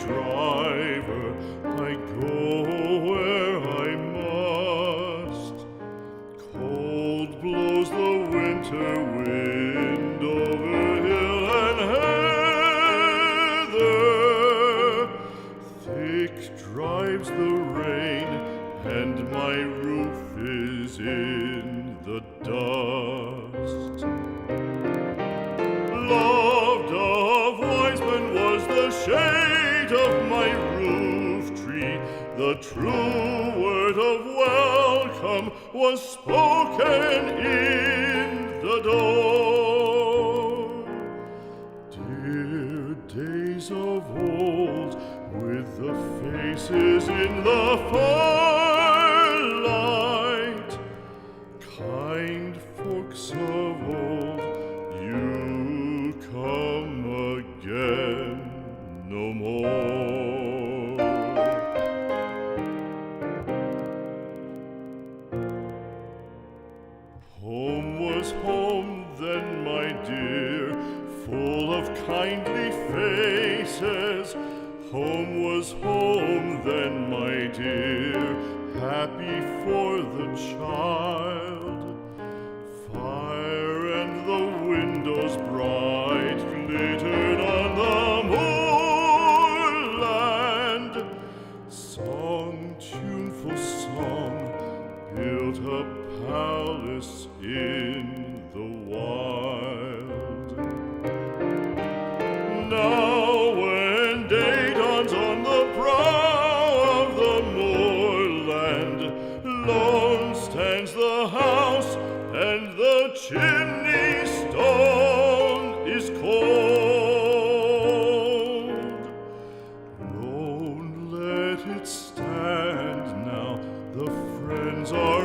driver, I go where I must. Cold blows the winter wind over hill and heather. Thick drives the rain, and my roof is in the dust. Loved of wise men was the shade of my roof tree. The true word of welcome was spoken in the door. Dear days of old, with the faces in the firelight, kind folks of old, you come again no more. Home was home then, my dear, full of kindly faces. Home was home then, my dear, happy for the child. Fire and the windows bright glittered on the moorland. Song, tuneful song, built a palace in the wild. Now when day dawns on the brow of the moorland, lone stands the house, and the chimney stone is cold. Lone, let it stand now, the friends are